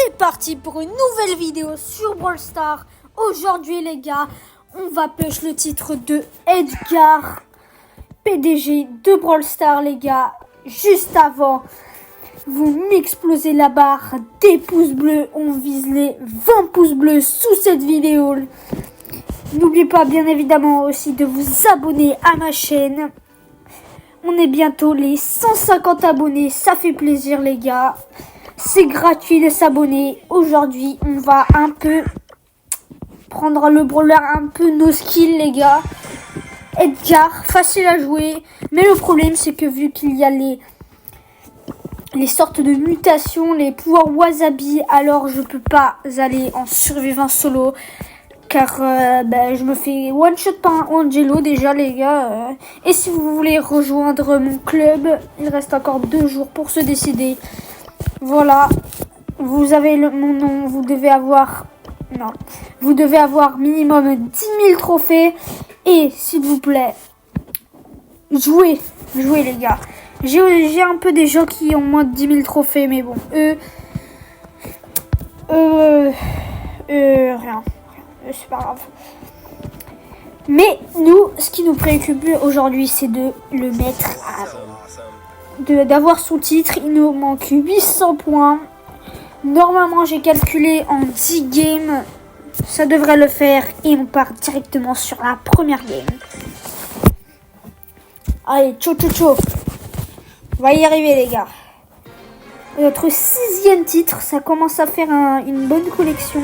C'est parti pour une nouvelle vidéo sur Brawl Stars. Aujourd'hui les gars, on va push le titre de Edgar, PDG de Brawl Stars les gars. Juste avant, vous m'explosez la barre des pouces bleus. On vise les 20 pouces bleus sous cette vidéo. N'oubliez pas bien évidemment aussi de vous abonner à ma chaîne. On est bientôt les 150 abonnés, ça fait plaisir les gars. C'est gratuit de s'abonner. Aujourd'hui, on va un peu prendre le brawler un peu nos skills les gars. Edgar, facile à jouer. Mais le problème, c'est que vu qu'il y a les sortes de mutations, les pouvoirs wasabi, alors je peux pas aller en survivant solo. Car je me fais one shot par un Angelo déjà les gars. Et si vous voulez rejoindre mon club, il reste encore 2 jours pour se décider. Voilà, vous avez mon nom, vous devez avoir minimum 10 000 trophées. Et s'il vous plaît, jouez les gars. J'ai un peu des gens qui ont moins de 10 000 trophées, mais bon, rien, c'est pas grave. Mais nous, ce qui nous préoccupe aujourd'hui, c'est de le mettre d'avoir son titre. Il nous manque 800 points. Normalement, j'ai calculé en 10 games. Ça devrait le faire. Et on part directement sur la première game. Allez, ciao. On va y arriver, les gars. Notre 6e titre. Ça commence à faire une bonne collection.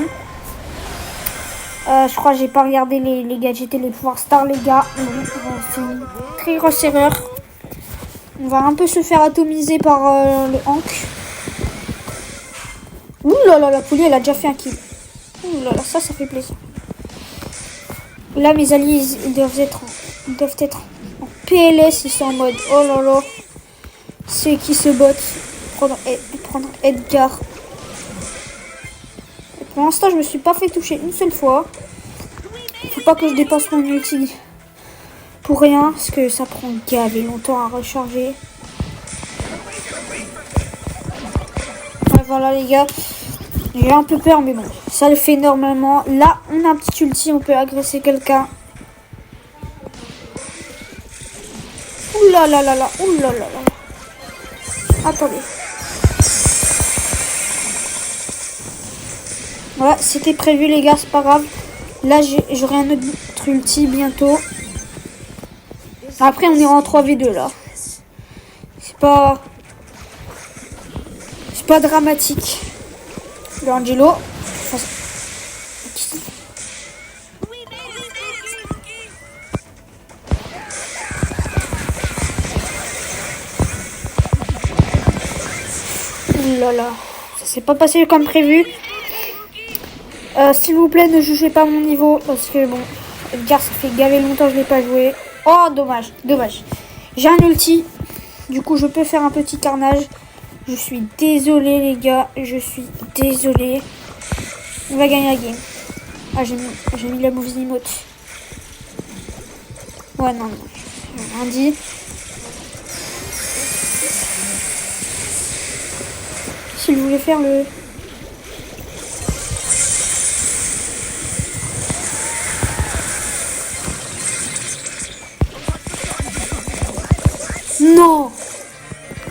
Je crois que j'ai pas regardé les gadgets et les pouvoirs stars, les gars. C'est une très grosse erreur. On va un peu se faire atomiser par le Hank. Ouh là là, la poulie, elle a déjà fait un kill. Ouh là là, ça fait plaisir. Là, mes alliés, ils doivent être en PLS. Ils sont en mode, oh là là. C'est qui se botte. Prendre Edgar. Et pour l'instant, je me suis pas fait toucher une seule fois. Faut pas que je dépasse mon ulti. Pour rien, parce que ça prend gavé longtemps à recharger. Ouais, voilà les gars. J'ai un peu peur, mais bon, ça le fait normalement. Là, on a un petit ulti, on peut agresser quelqu'un. Ouh là là là là, ouh là là là. Attendez. Voilà, c'était prévu les gars, c'est pas grave. Là, j'aurai un autre ulti bientôt. Après, on ira en 3v2 là. C'est pas dramatique. Le Angelo. Ouh là là. Ça s'est pas passé comme prévu. S'il vous plaît, ne jugez pas mon niveau. Parce que bon, Edgar, ça fait gaver longtemps que je l'ai pas joué. Oh, dommage. J'ai un ulti. Du coup, je peux faire un petit carnage. Je suis désolé, les gars. Je suis désolé. On va gagner la game. Ah, j'ai mis la mauvaise emote. Ouais, non. J'ai rien dit. S'il voulait faire le...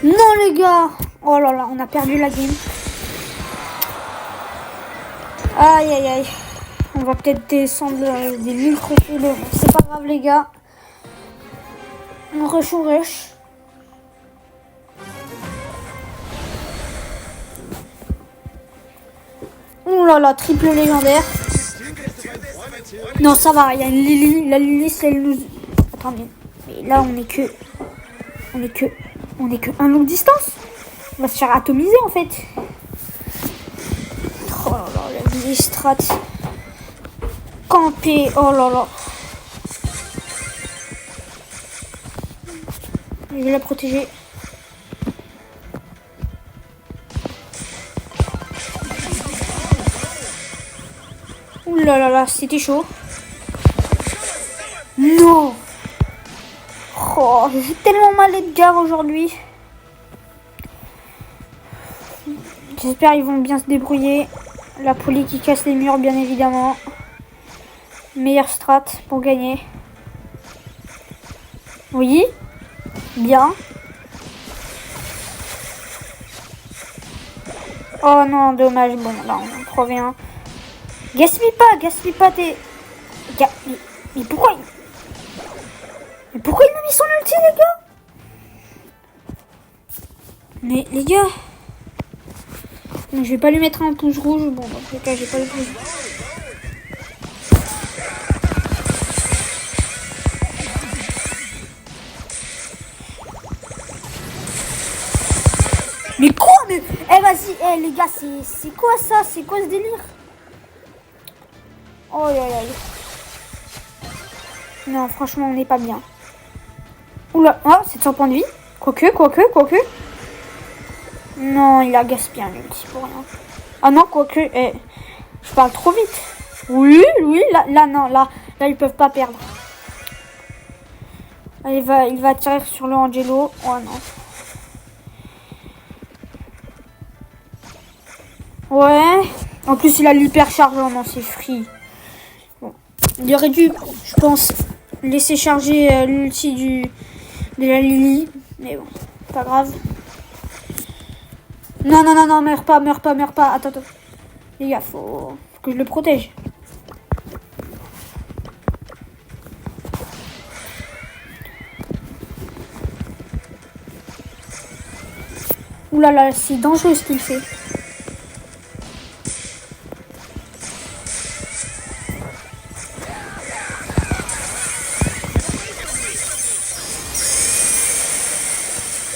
Non, les gars. Oh là là, on a perdu la game. Aïe. On va peut-être descendre des 1000 trophées. C'est pas grave, les gars. On rush. Oh là là, triple légendaire. Non, ça va. Il y a une Lily. La Lily, c'est elle nous... Attendez. Mais là, on est que un longue distance. On va se faire atomiser en fait. Oh là là, la Lily strat. Campé. Oh là là. Je vais la protéger. Ouh là là là, c'était chaud. Non. Oh, je joue tellement mal Edgar aujourd'hui. J'espère qu'ils vont bien se débrouiller. La poli qui casse les murs, bien évidemment. Meilleure strat pour gagner. Oui. Bien. Oh non, dommage. Bon, là, on revient. Gaspille pas tes... Mais pourquoi il... Mais pourquoi il m'a mis son ulti, les gars? Mais les gars... Non, je vais pas lui mettre un pouce rouge. Bon, dans tous les cas, j'ai pas le pouce. Mais quoi? Mais... Eh, vas-y, eh, les gars, c'est quoi ça? C'est quoi ce délire? Oh, aïe, aïe. Non, franchement, on n'est pas bien. Oula, oh, 700 points de vie. Quoique. Non, il a gaspillé un ulti pour rien. Ah non, quoique, eh, je parle trop vite. Oui, là, non, là, ils peuvent pas perdre. Ah, il va tirer sur le Angelo. Oh non. Ouais. En plus, il a l'hypercharge. Oh non, c'est free. Bon. Il aurait dû, je pense, laisser charger l'ulti de la Lily. Mais bon, pas grave. Non, meurs pas. Attends. Les gars, faut que je le protège. Ouh là là, c'est dangereux ce qu'il fait.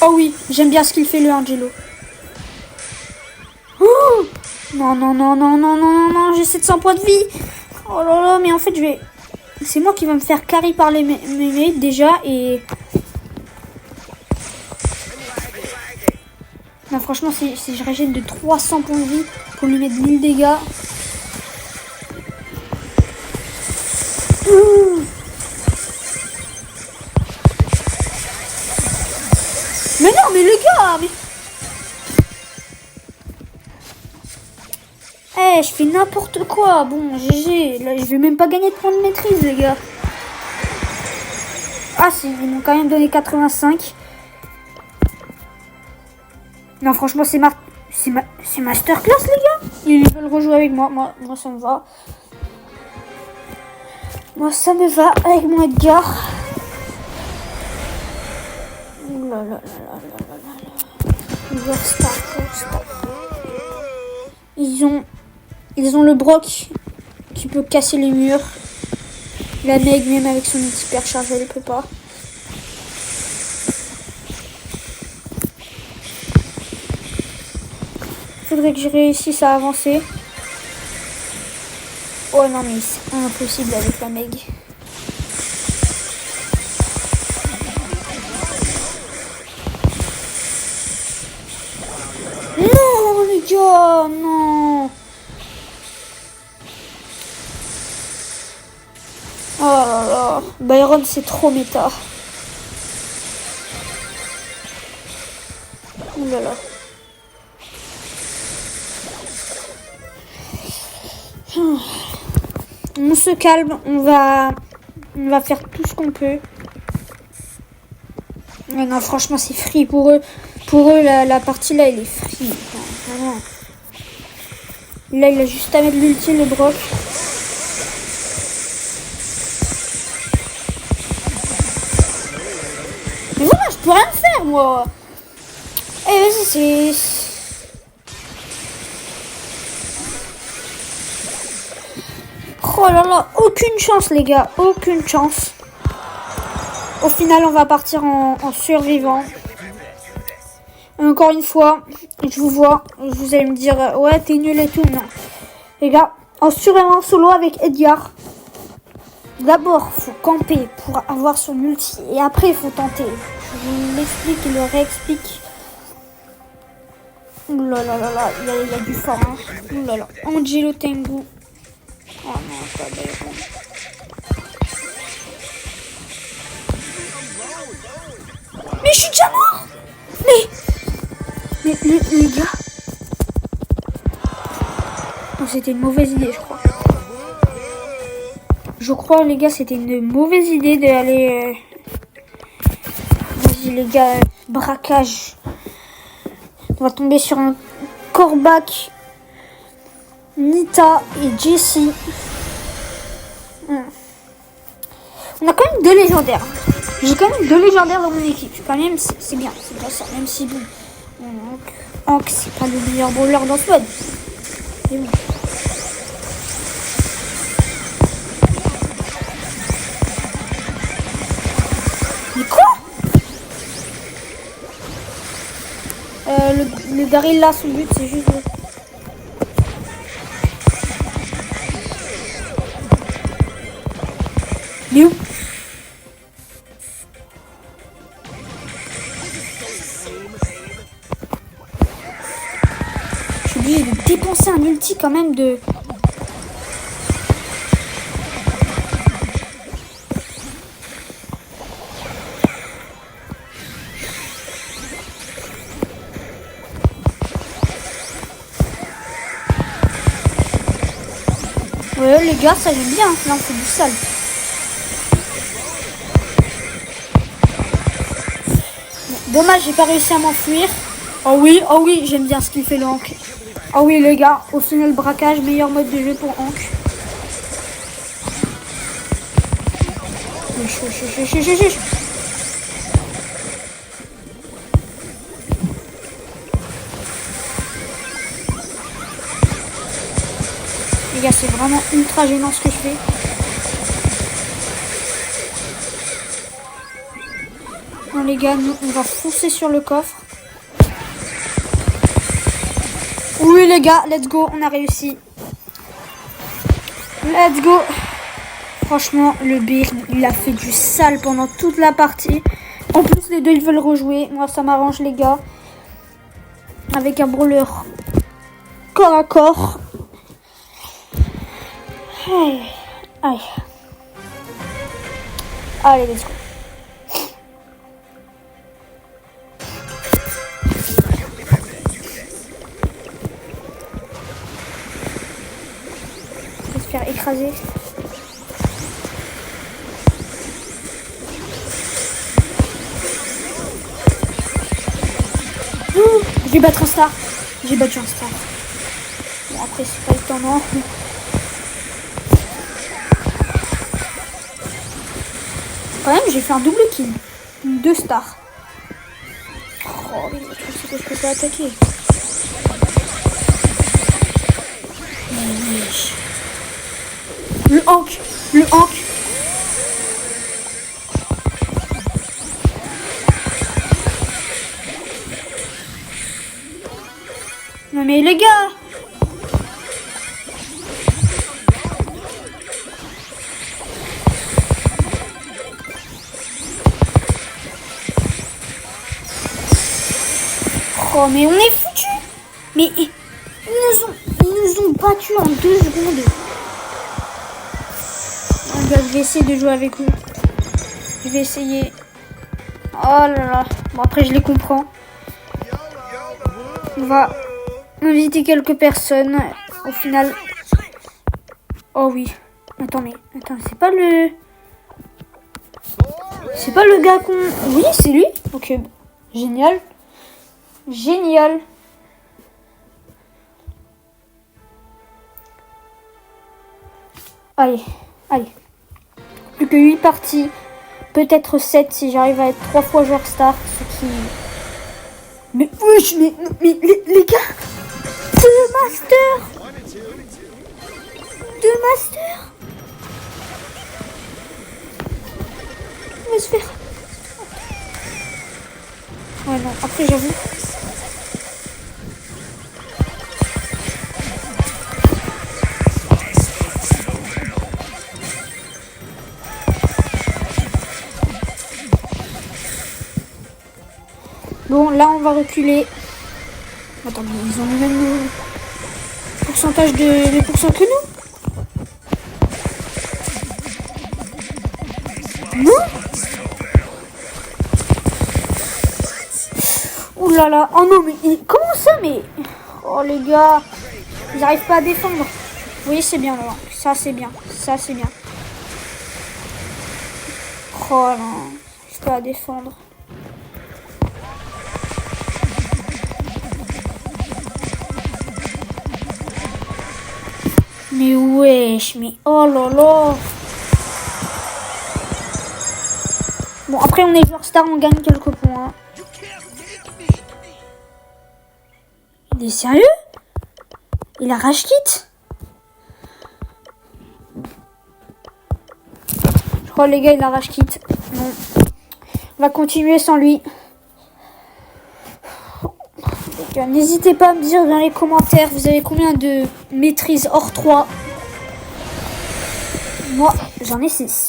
Oh oui, j'aime bien ce qu'il fait le Angelo. Oh non, j'ai 700 points de vie. Oh là là, mais en fait, c'est moi qui va me faire carry par mes mates déjà et... Non, franchement, si je régène de 300 points de vie pour lui mettre 1000 dégâts... Mais non, mais les gars, mais... Eh, je fais n'importe quoi. Bon, GG. Là, je vais même pas gagner de points de maîtrise, les gars. Ah, si, ils m'ont quand même donné 85. Non, franchement, c'est masterclass, les gars. Ils veulent rejouer avec moi. Moi, ça me va. Moi, ça me va avec mon Edgar. Ouh là là. Ils ont le Brock qui peut casser les murs. La Meg, même avec son hyper charge, elle ne peut pas. Faudrait que je réussisse à avancer. Oh non, mais c'est impossible avec la Meg. Non, les gars, non. Oh là là, Byron c'est trop méta. Ouh là là. On se calme, on va faire tout ce qu'on peut. Mais non, franchement c'est free pour eux. Pour eux la partie là elle est free. Vraiment. Là il a juste à mettre l'ulti le Brock. Mais voilà, je peux rien faire, moi. Eh, vas-y, c'est... Oh là là, aucune chance, les gars. Aucune chance. Au final, on va partir en survivant. Encore une fois, je vous vois. Vous allez me dire, ouais, t'es nul et tout. Non. Les gars, en survivant solo avec Edgar. D'abord, faut camper pour avoir son ulti. Et après, il faut tenter. Je l'explique et le réexplique. Ouh là là là là, il y a du fort. Hein. Ouh là là. Angelo Tengu. Oh non, pas Byron. Mais je suis déjà mort. Mais les gars. Oh, c'était une mauvaise idée, je crois. Je crois, les gars, c'était une mauvaise idée d'aller... Vas-y, les gars, braquage. On va tomber sur un Corbac, Nita et Jessie. On a quand même 2 légendaires. J'ai quand même 2 légendaires dans mon équipe. Quand même, c'est bien. C'est bien ça. Même si bon, Hank, c'est pas le meilleur brawler dans ce mode. Mais bon. Mais quoi? Le Daryl là, son but, c'est juste... Mais où? Je suis obligé de dépenser un ulti quand même de... Ouais les gars, ça j'aime bien. Là on fait du sale. Bon, dommage, j'ai pas réussi à m'enfuir. Oh oui, j'aime bien ce qu'il fait le Hank. Oh oui les gars, au final braquage, meilleur mode de jeu pour Hank. Les gars, c'est vraiment ultra gênant ce que je fais. Bon les gars, nous on va foncer sur le coffre. Oui les gars, let's go, on a réussi. Let's go. Franchement, le Bear, il a fait du sale pendant toute la partie. En plus, les deux, ils veulent rejouer. Moi, ça m'arrange, les gars. Avec un brawler corps à corps. Allez. Allez, let's go. On va se faire écraser. Je vais battre un star. J'ai battu un star. Bon, après, c'est pas étonnant. Quand même, j'ai fait un double kill. 2 stars. Oh, mais je sais que je peux pas attaquer. Le Hank. Non mais les gars. Oh mais on est foutus. Mais ils nous ont battus en 2 secondes. Oh, je vais essayer de jouer avec eux. Je vais essayer. Oh là là. Bon après je les comprends. On va inviter quelques personnes. Au final. Oh oui. Attends, c'est pas le... C'est pas le gars qu'on... Oui, c'est lui. Ok, génial. Allez. Plus que 8 parties. Peut-être 7 si j'arrive à être 3 fois joueur star. Ce qui... Mais oui, mais les gars, 2 masters. On va se faire. Ouais non, après j'avoue. Bon, là on va reculer. Attends, mais ils ont le même pourcentage de pourcents que nous. Non. Ouh là là. Oh non, mais comment ça, mais... Oh les gars. Ils n'arrivent pas à défendre. Oui, c'est bien, là. Ça, c'est bien. Ça, c'est bien. Oh non. Je peux à défendre. Mais wesh, mais oh là là. Bon, après, on est joueur star, on gagne quelques points. Il est sérieux? Il a rage quit? Je crois, les gars, il a rage quit. Non. On va continuer sans lui. N'hésitez pas à me dire dans les commentaires, vous avez combien de maîtrises hors 3? Moi, j'en ai 6.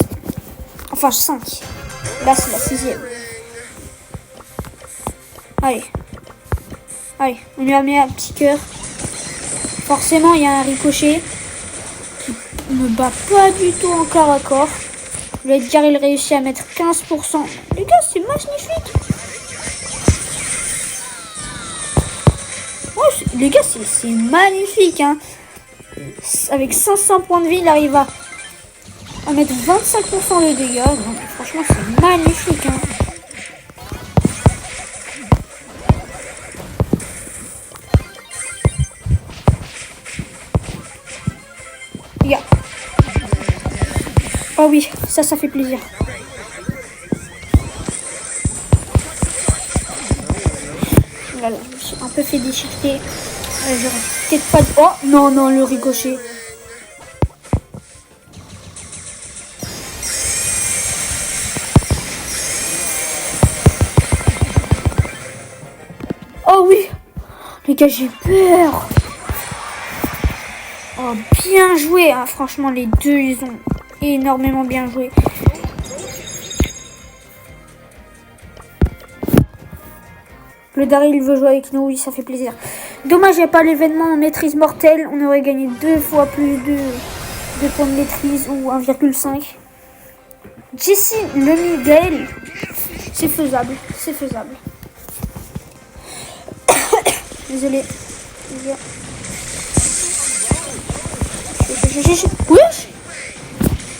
Enfin, 5. Là, c'est la 6e. Allez. Allez, on lui a mis un petit cœur. Forcément, il y a un ricochet qui me bat pas du tout en corps à corps. Le Edgar, il réussit à mettre 15%. Les gars, c'est magnifique. Oh, les gars, c'est magnifique. Hein. Avec 500 points de vie, il arrive à mettre 25% de dégâts. Donc, franchement, c'est magnifique. Hein. Yeah. Oh oui, ça fait plaisir. Voilà, je me suis un peu fait déchiqueter. J'aurais peut-être pas de... Oh non, non, le ricochet. Oh oui. Les gars, j'ai peur. Oh, bien joué. Hein. Franchement, les deux, ils ont énormément bien joué. Le Daryl veut jouer avec nous, oui, ça fait plaisir. Dommage, il n'y a pas l'événement en maîtrise mortelle. On aurait gagné 2 fois plus de points de maîtrise ou 1,5. Jessie, le Miguel, c'est faisable, c'est faisable. Désolé. Wesh,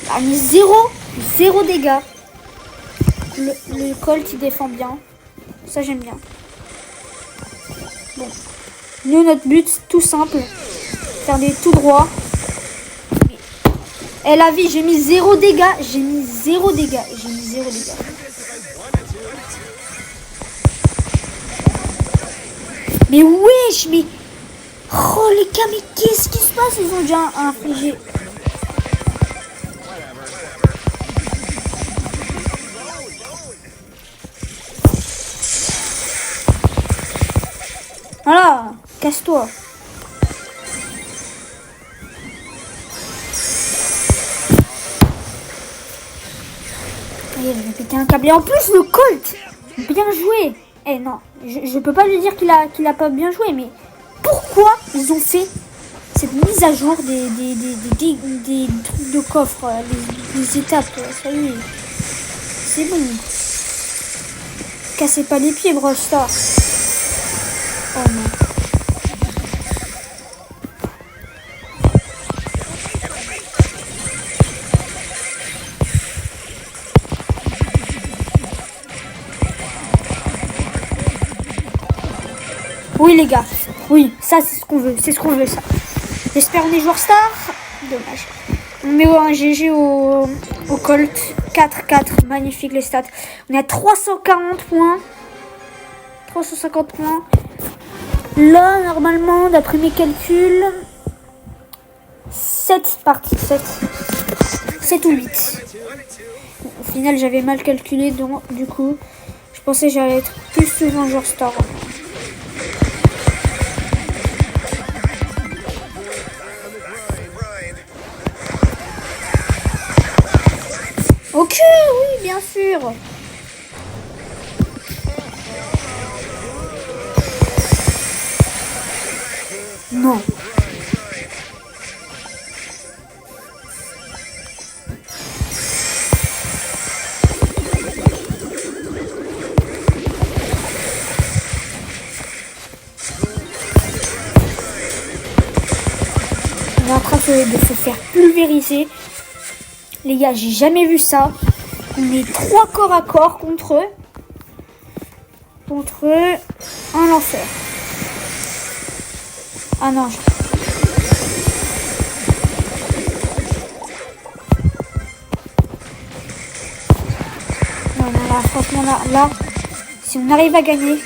il a mis 0 dégâts. Le Colt, il défend bien. Ça, j'aime bien. Bon. Nous, notre but, c'est tout simple. Faire des tout droits. Et la vie, j'ai mis 0 dégâts. J'ai mis 0 dégâts. Mais wesh, mais... Oh, les gars, mais qu'est-ce qui se passe? Ils ont déjà infligé... Voilà, casse-toi. Il va péter un câble. Et en plus, le Colt, bien joué. Eh non, je peux pas lui dire qu'il a pas bien joué, mais pourquoi ils ont fait cette mise à jour des trucs de coffre, les étapes, ça y est. C'est bon. Cassez pas les pieds, Brawl Stars. Oh non. Oui les gars, oui, ça c'est ce qu'on veut, ça. J'espère on est joueur star. Dommage. On met un GG au Colt. 4-4, magnifique les stats. On est à 340 points. 350 points. Là, normalement, d'après mes calculs, 7 parties. 7 ou 8. Au final, j'avais mal calculé, donc du coup, je pensais que j'allais être plus souvent joueur star. Ok, oui, bien sûr. Non. est en train de se faire pulvériser. Les gars, j'ai jamais vu ça. On est 3 corps à corps contre eux. Contre eux. Un enfer. Ah non. Non, là, franchement, là, si on arrive à gagner. Ouais,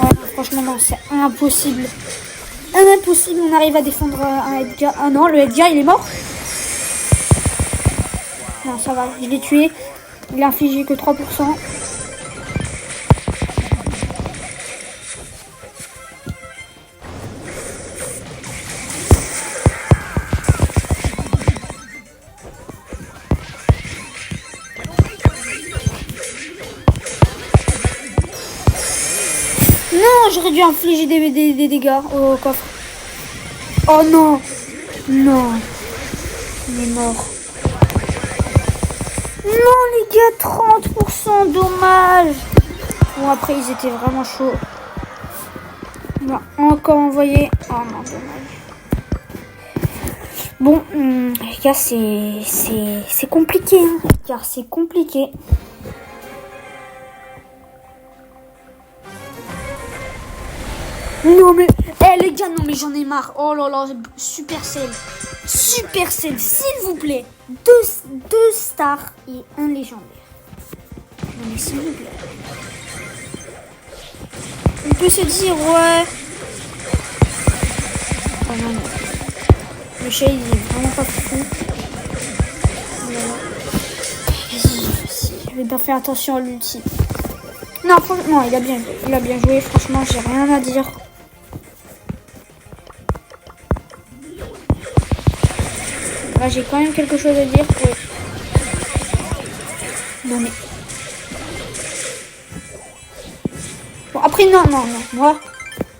non, franchement, non, c'est impossible. Impossible, on arrive à défendre un Edgar. Ah non, le Edgar, il est mort. Non, ça va, je l'ai tué. Il a infligé que 3%. Non, j'aurais dû infliger des dégâts au coffre. Oh non. Non. Il est mort. Non les gars, 30%, dommage. Bon après ils étaient vraiment chauds. On va encore envoyer. Oh non, dommage. Bon, les gars, c'est compliqué, hein, car c'est compliqué. Non mais, les gars, non mais j'en ai marre. Oh là là, Supercell, s'il vous plaît. Deux stars et un légendaire. Non mais s'il vous plaît. On peut se dire, ouais. Oh non, non. Le chat, il est vraiment pas fou. Vas-y, je vais pas faire attention à l'ulti. Non, franchement, il a bien joué. Franchement, j'ai rien à dire. Là, j'ai quand même quelque chose à dire. Ouais. Non, mais... Bon, après, non.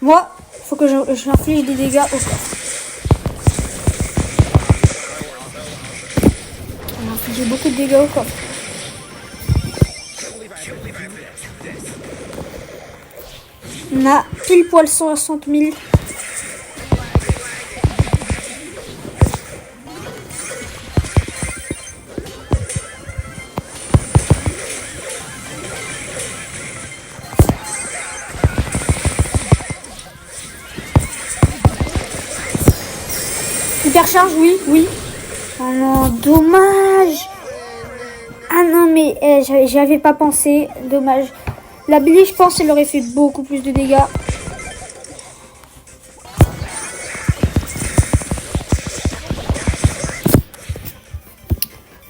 Moi, faut que j'inflige des dégâts au corps. On a infligé beaucoup de dégâts au corps. On a pile poil 160 000. Hypercharge, oui. Oh non, dommage. Ah non, mais j'avais pas pensé. Dommage. La Billy, je pense, elle aurait fait beaucoup plus de dégâts.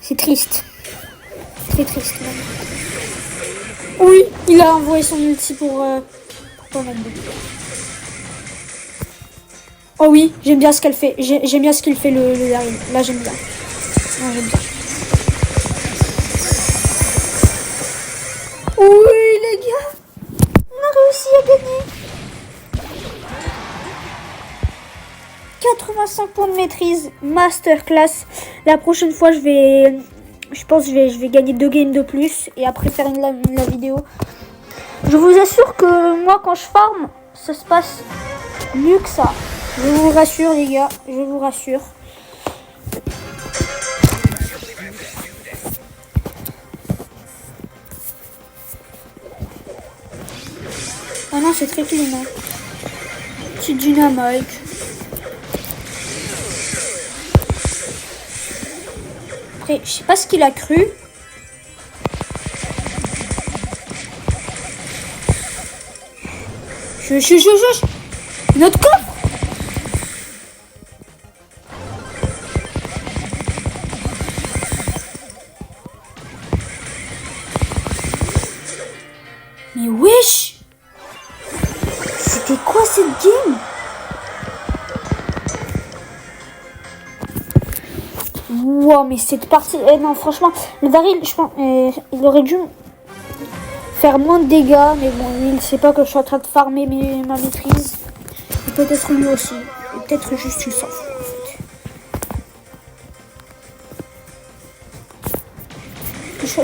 C'est triste. Très triste. Même. Oui, il a envoyé son ulti pour pas mettre de dégâts. Oh oui, j'aime bien ce qu'elle fait. J'aime bien ce qu'il fait le Daryl. Là, j'aime bien. Non, j'aime bien. Oui, les gars. On a réussi à gagner. 85 points de maîtrise. Masterclass. La prochaine fois, je pense que je vais gagner 2 games de plus. Et après faire la vidéo. Je vous assure que moi, quand je farm, ça se passe mieux que ça. Je vous rassure les gars, je vous rassure. Ah non, c'est très clean. Hein. Petite dynamite. Après, je sais pas ce qu'il a cru. Notre coffre. Mais wesh! C'était quoi cette game? Wow, mais cette partie... non, franchement, le Daryl, je pense, il aurait dû faire moins de dégâts, mais bon, il sait pas que je suis en train de farmer ma maîtrise. Et peut-être lui aussi. Et peut-être juste il s'en fout, en fait.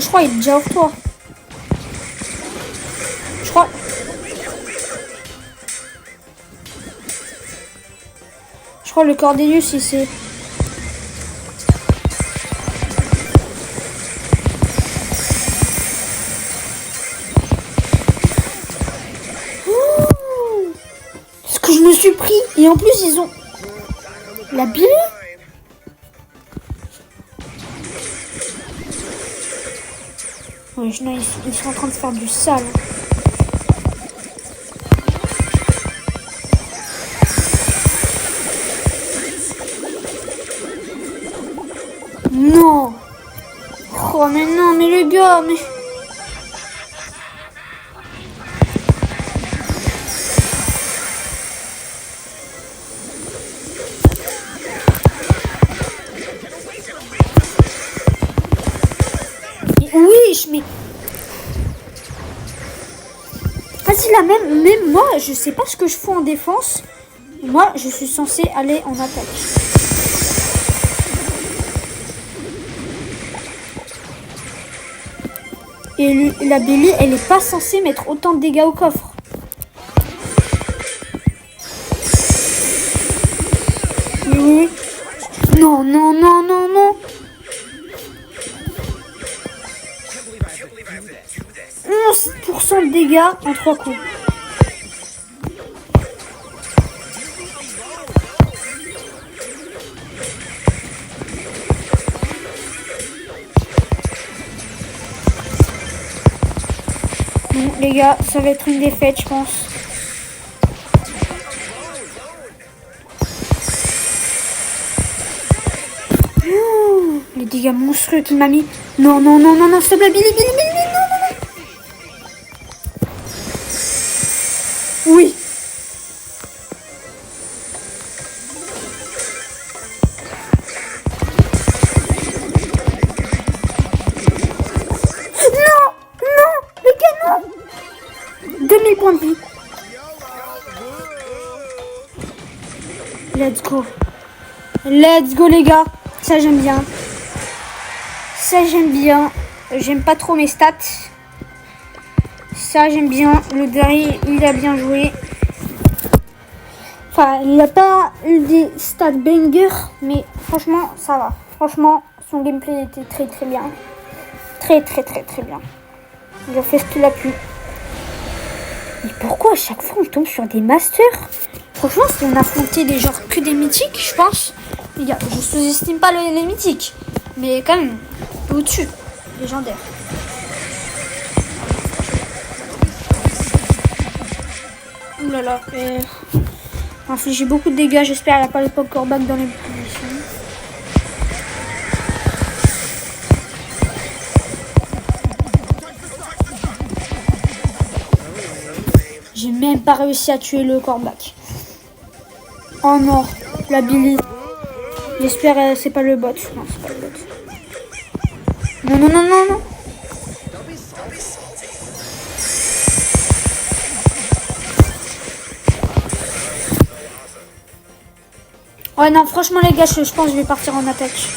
Je crois qu'il est déjà hors toi. Je crois le Cordelius ici. Ce que je me suis pris. Et en plus, ils ont la Billy. Oui, non, ils sont en train de faire du sale. Non. Oh, mais non, mais le gars, mais... Oui, mais... Vas-y, là, même moi, je sais pas ce que je fais en défense. Moi, je suis censé aller en attaque. Et la Billy, elle est pas censée mettre autant de dégâts au coffre. Oui. Non, non, non, non, non. 11% de dégâts en 3 coups. Bon, les gars, ça va être une défaite, je pense. Oh, les dégâts monstrueux qu'il m'a mis. Non, non, non, non, non, s'il te plaît, Billy, Billy, Billy, Billy, non, non, non. Oui. Non, non, les gars, non. 2000 points de vie. Let's go. Let's go, les gars. Ça, j'aime bien. Ça, j'aime bien. J'aime pas trop mes stats. Ça, j'aime bien. Le dernier, il a bien joué. Enfin, il n'a pas eu des stats banger, mais franchement, ça va. Franchement, son gameplay était très très bien. Très très très très bien. Il a fait ce qu'il a pu. Mais pourquoi à chaque fois on tombe sur des masters? Franchement, si on affrontait des genres que des mythiques, je pense. Les gars, je sous-estime pas les mythiques. Mais quand même, au-dessus. Légendaire. Ouh là là. Infligé beaucoup de dégâts. J'espère qu'il n'y a pas le pokerback dans les positions. J'ai même pas réussi à tuer le corback. Oh non, la Billy. J'espère c'est pas le bot. Non, c'est pas le bot. Non, non, non, non, non. Ouais, non, franchement, les gars, je pense que je vais partir en attaque.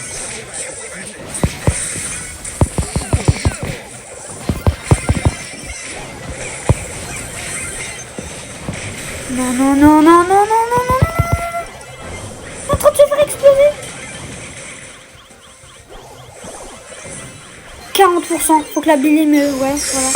Non, non, non, non, non, non, non, non, non. En train de se faire exploser. 40%. Faut que la Billy me... Ouais, voilà.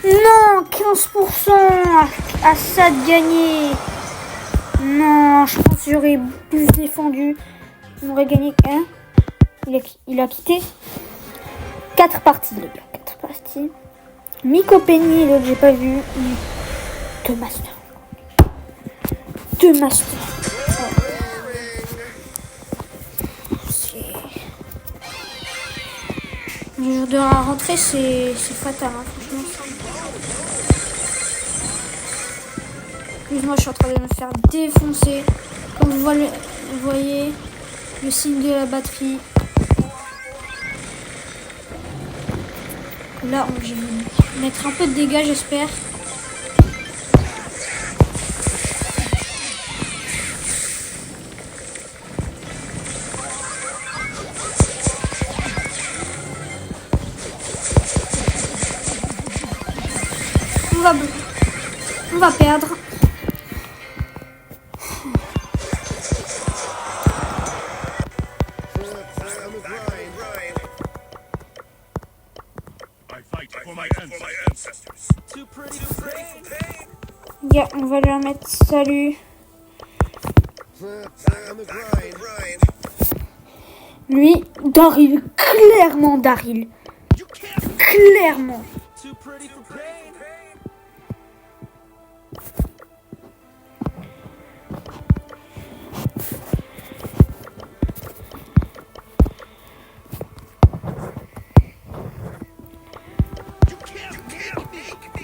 Non, 15% à ça de gagner. Non, je pense que j'aurais plus défendu. On aurait gagné. Hein, il a quitté 4 parties, les gars. 4 parties. Miko Penny, l'autre, j'ai pas vu. 2 masters. 2 masters. Le jour de la rentrée, c'est fatal, hein, franchement. Excuse-moi, je suis en train de me faire défoncer. Comme vous voyez, le signe de la batterie. Là, je vais mettre un peu de dégâts, j'espère. On va perdre. Yeah, on va leur mettre salut. Lui, Daryl, clairement Daryl. Clairement.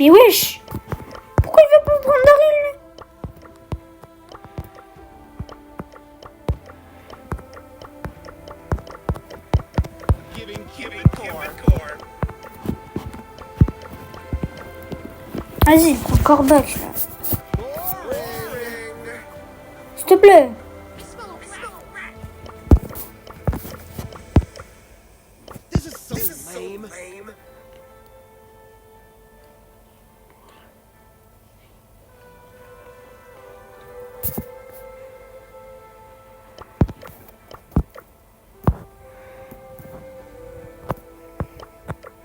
Mais wesh! Pourquoi il veut pas prendre Daryl, lui? Vas-y, prends Corbac, là. S'il te plaît.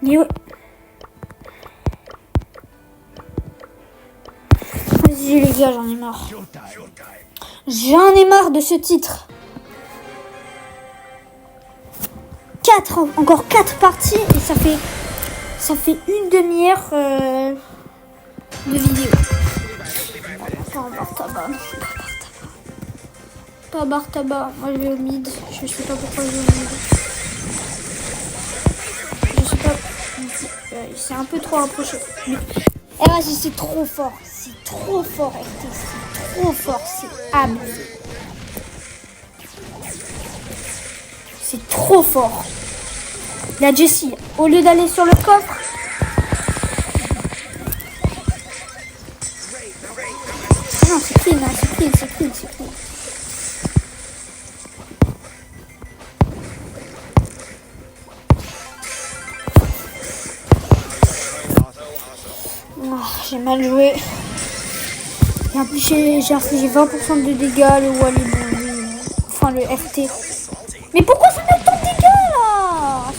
Mais ouais. Vas-y les gars, j'en ai marre. J'en ai marre de ce titre. Encore 4 parties et ça fait une demi-heure de vidéo. Pas bar tabac. Pas bar tabac. Moi je vais au mid. Je sais pas pourquoi je vais au mid. Je sais pas. Il s'est un peu trop approché. Eh vas-y, c'est trop fort. C'est trop fort, RT. C'est trop fort. C'est abusé. C'est trop fort. La Jessie, au lieu d'aller sur le coffre. Non, c'est clean, hein, c'est clean, c'est clean, c'est clean. Oh, j'ai mal joué. Et en plus, j'ai infligé 20% de dégâts, le Wally, enfin le FT. Mais pourquoi ça met tant de dégâts là?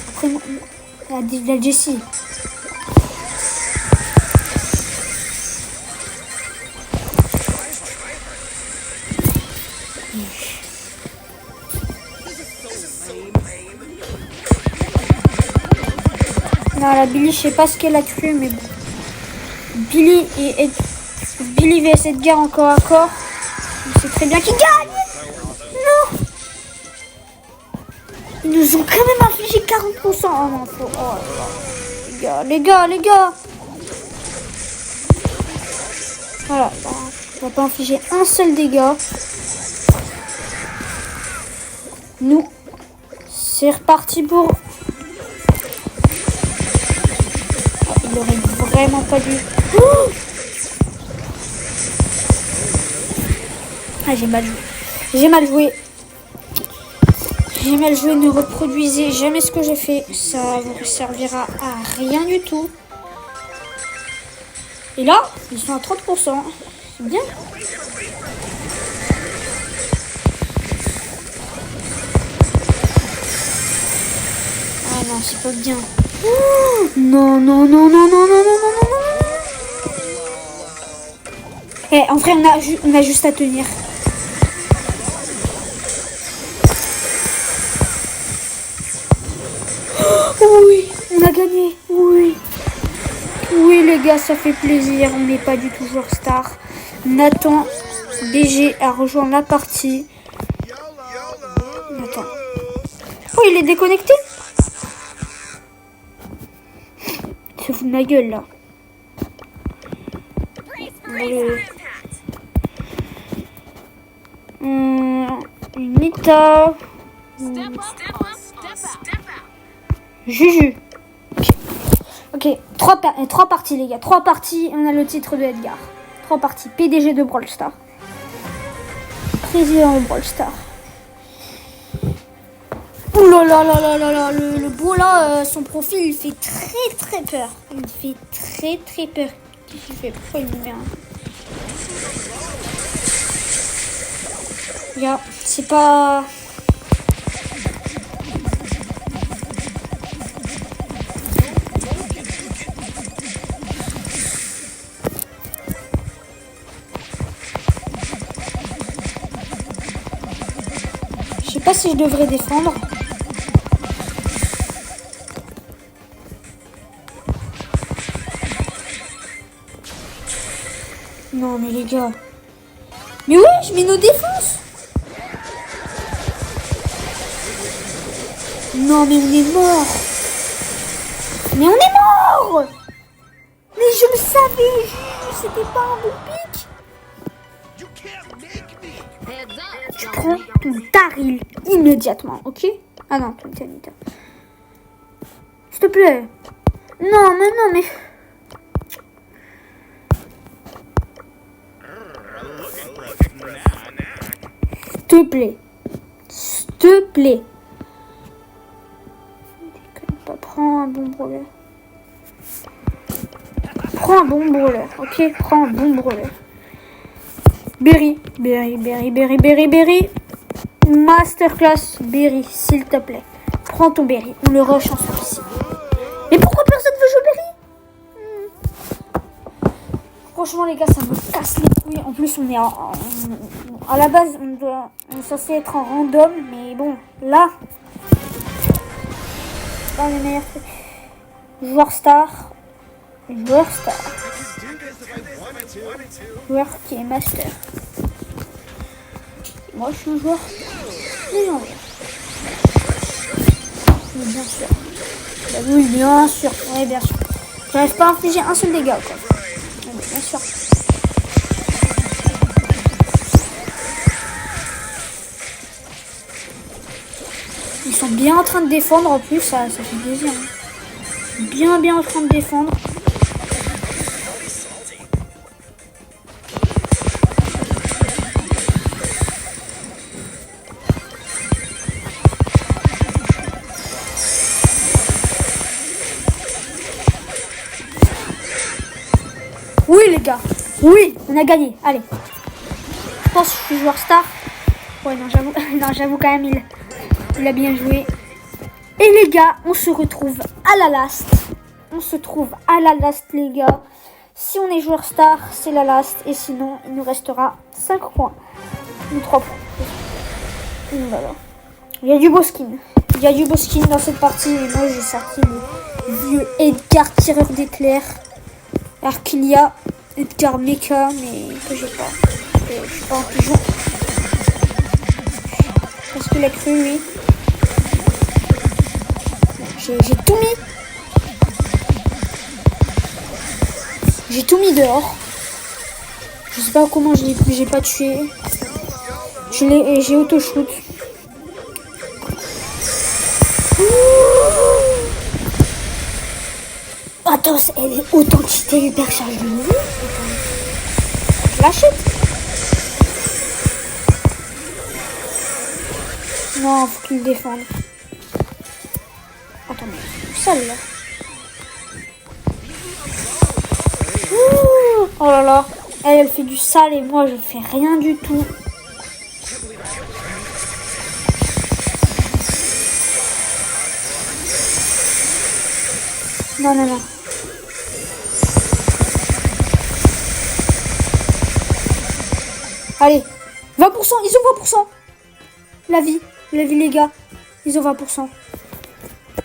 Après, la Jessie. Non, la Billy, je sais pas ce qu'elle a cru, mais bon. Billy vs Edgar encore à corps. C'est très bien qu'il gagne. Non. Ils nous ont quand même infligé 40%. Oh non, faut... Oh là là. Les gars. Voilà. On va pas infliger un seul dégât. Nous, c'est reparti pour... Il aurait vraiment pas dû... Oh, ah, j'ai mal joué. Ne reproduisez jamais ce que j'ai fait. Ça vous servira à rien du tout. Et là, ils sont à 30%. C'est bien. Ah non, c'est pas bien. Oh, non. Eh, en vrai, on a juste à tenir. Oh, oui, on a gagné. Oui, les gars, ça fait plaisir. On n'est pas du tout joueur star. Nathan BG a rejoint la partie. Attends. Oh, il est déconnecté? Il se fout de ma gueule, là. Nita. Juju. Ok, 3 parties, les gars. 3 parties, on a le titre de Edgar. 3 parties. PDG de Brawl Stars. Président de Brawl Stars. Ouh là là là là là là, le beau là, son profil il fait très très peur. Il fait très très peur. Qu'est-ce qu'il fait? Pourquoi il me met un... Regarde, c'est pas... Je sais pas si je devrais défendre. Non mais les gars. Mais ouais, je mets nos défenses. Non mais on est mort. Mais on est mort. Mais je le savais. C'était pas un bon pic. Tu prends ton Daryl immédiatement, ok? Ah non, ton Tanita. S'il te plaît. Non mais... S'il te plaît. S'il te plaît. Prends un bon brûleur. Prends un bon brûleur, ok? Prends un bon brûleur. Berry. Masterclass Berry, s'il te plaît. Prends ton Berry. On le rush ensemble ici. Mais pourquoi personne veut jouer Berry? Franchement, les gars, ça me casse les couilles. En plus, on est à la base, on est censé être en random. Mais bon, là, dans les meilleurs trucs. Joueur qui est master. Moi, je suis un joueur légendaire. Oui, bien sûr. Bah oui, bien sûr. Oui, bien sûr. J'arrive pas à infliger un seul dégât, quoi. Oui, bien sûr. Ils sont bien en train de défendre, en plus, ça fait plaisir. Hein. Bien en train de défendre. Oui les gars, oui, on a gagné, allez. Je pense que je suis joueur star. Ouais non j'avoue quand même il a bien joué. Et les gars, on se retrouve à la last. Les gars. Si on est joueur star, c'est la last. Et sinon, il nous restera 5 points. Ou 3 points. Voilà. Il y a du beau skin dans cette partie. Et moi j'ai sorti le vieux Edgar tireur d'éclairs. Alors qu'il y a Edgar Mecha, mais que j'ai pas. Je suis pas un pigeon. Parce qu'il a cru, lui. J'ai tout mis. J'ai tout mis dehors. Je sais pas comment j'ai pas tué. J'ai auto-shoot. Attends, elle est authenticité hypercharge de nouveau. Je l'achète. Non, faut qu'il défende. Attends, mais celle-là. Oh là là. Elle fait du sale et moi, je fais rien du tout. Non. Allez, 20%, ils ont 20%. La vie les gars, ils ont 20%.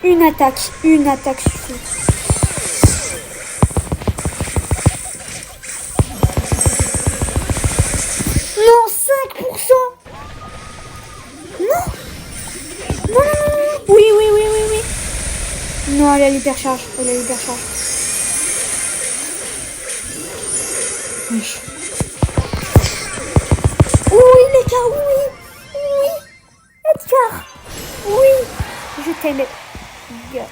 Une attaque suffit. Non, 5%. Non. Oui. Non, elle a l'hypercharge. Oui. Oui, les gars, oui. Edgar. Oui. Je t'aime, Edgar.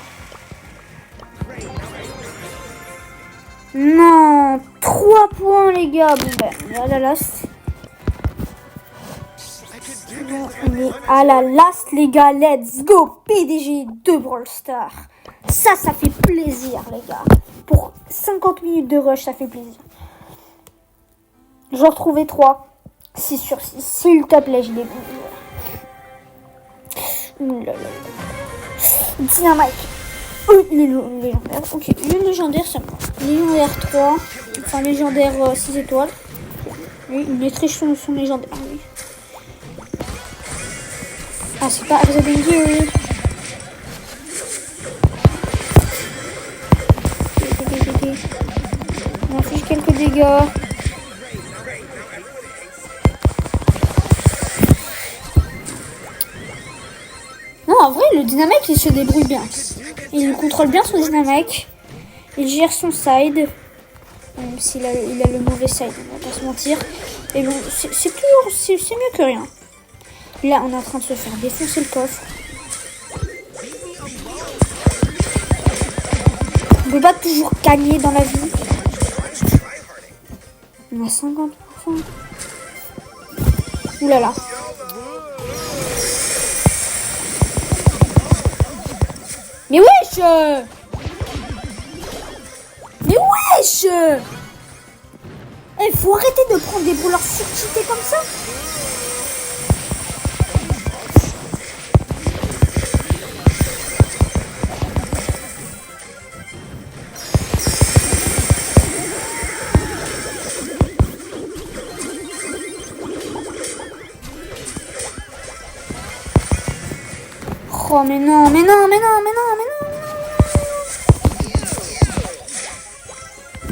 Non, 3 points, les gars. Bon, ben, là, last. bon, on est à la last, les gars. Let's go. PDG de Brawl Stars. Ça fait plaisir, les gars. Pour 50 minutes de rush, ça fait plaisir. J'en retrouvais 3. 6 sur 6. S'il te plaît, je l'ai vu. Dynamite. Les légendaires. Ok, le légendaire, ça va. Légendaire 3. Enfin, légendaire 6 étoiles. Oui, il maîtrise son légendaire. Oui. Ah, c'est pas Arzadengi, oui. On inflige quelques dégâts. Non, en vrai, le Dynamite, il se débrouille bien. Il contrôle bien son Dynamite. Il gère son side. Même s'il a le mauvais side, on va pas se mentir. Et bon, c'est mieux que rien. Là, on est en train de se faire défoncer le coffre. On peut pas toujours gagner dans la vie. On a 50%. Ouh là là. Mais wesh! Mais wesh! Eh, faut arrêter de prendre des brawlers surcheatés comme ça. Oh mais non.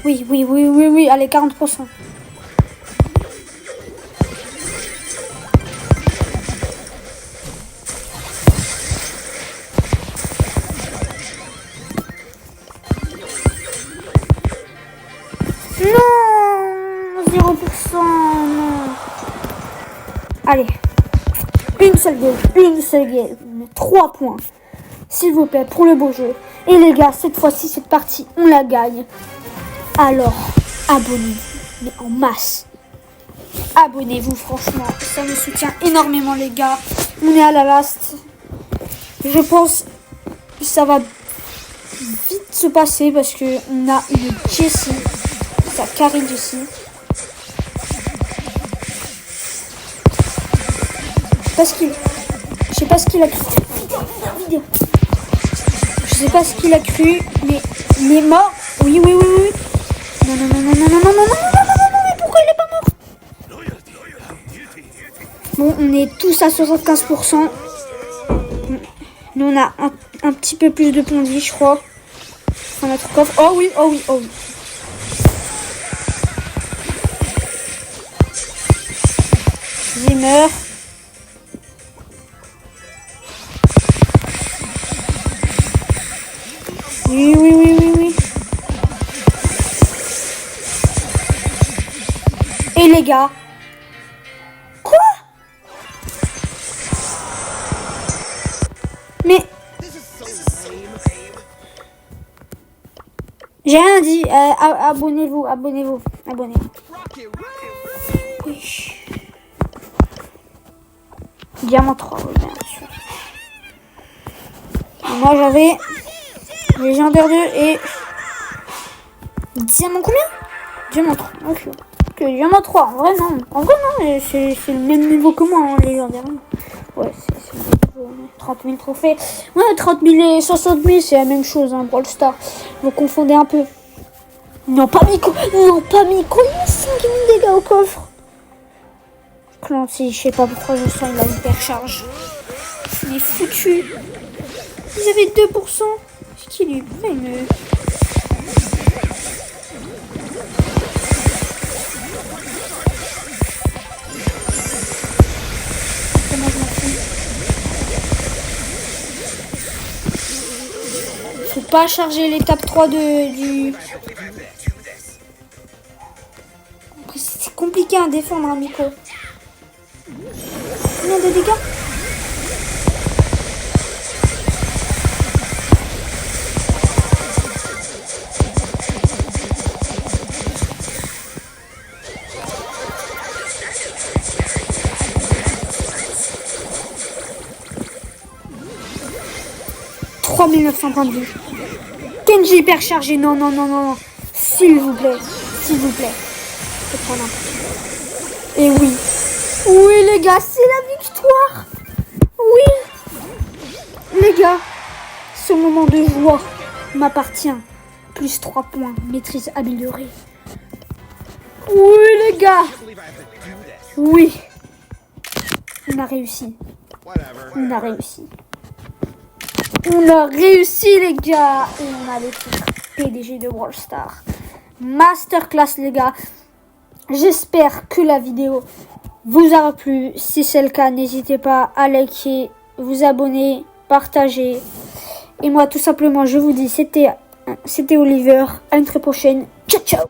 Oui, allez, 40%. Non, 0%, non. Allez, une seule game, 3 points. S'il vous plaît, pour le beau jeu. Et les gars, cette fois-ci, cette partie, on la gagne. Alors, abonnez-vous, mais en masse. Abonnez-vous, franchement, ça me soutient énormément, les gars. On est à la last. Je pense que ça va vite se passer parce que on a une Jessie. Ça carry Jessie. Je sais pas ce qu'il a cru. Je sais pas ce qu'il a cru, mais il est mort. Oui. Non, mais pourquoi il est pas mort? Bon, on est tous à 75%. Nous, on a un petit peu plus de points de vie, je crois. Enfin, notre coffre. Oh oui. Zimmer. Oui. Et les gars. Quoi? Mais... J'ai rien dit. Abonnez-vous. Oui. Diamant 3, oui, bien sûr. Et moi, j'avais... Légendaire 2 et... Diamant combien? Diamant 3. Ok, Diamant 3. En vrai, non. C'est le même niveau que moi, hein, légendaire. Ouais, c'est le niveau. 30 000 trophées. Ouais, 30 000 et 60 000, c'est la même chose, hein, Brawl Stars. Vous confondez un peu. Non, pas Miko. Il a 5 000 dégâts au coffre. Clancy, je sais pas pourquoi je sens il a hypercharge. Il est foutu. Ils avaient 2%. C'est qui lui? Faut pas charger l'étape 3 du... C'est compliqué à défendre, hein, Miko. Combien de dégâts? 3900 points de vie. Kenji hyper chargé. Non, non, non, non, non. S'il vous plaît. S'il vous plaît. Et oui. Oui, les gars, c'est la victoire. Oui. Les gars, ce moment de joie m'appartient. Plus 3 points. Maîtrise améliorée. Oui, les gars. Oui. On a réussi. On a réussi. On a réussi, les gars. Et on a le titre PDG de Brawl Stars. Masterclass, les gars. J'espère que la vidéo vous aura plu. Si c'est le cas, n'hésitez pas à liker, vous abonner, partager. Et moi, tout simplement, je vous dis, c'était Oliver. À une très prochaine. Ciao, ciao.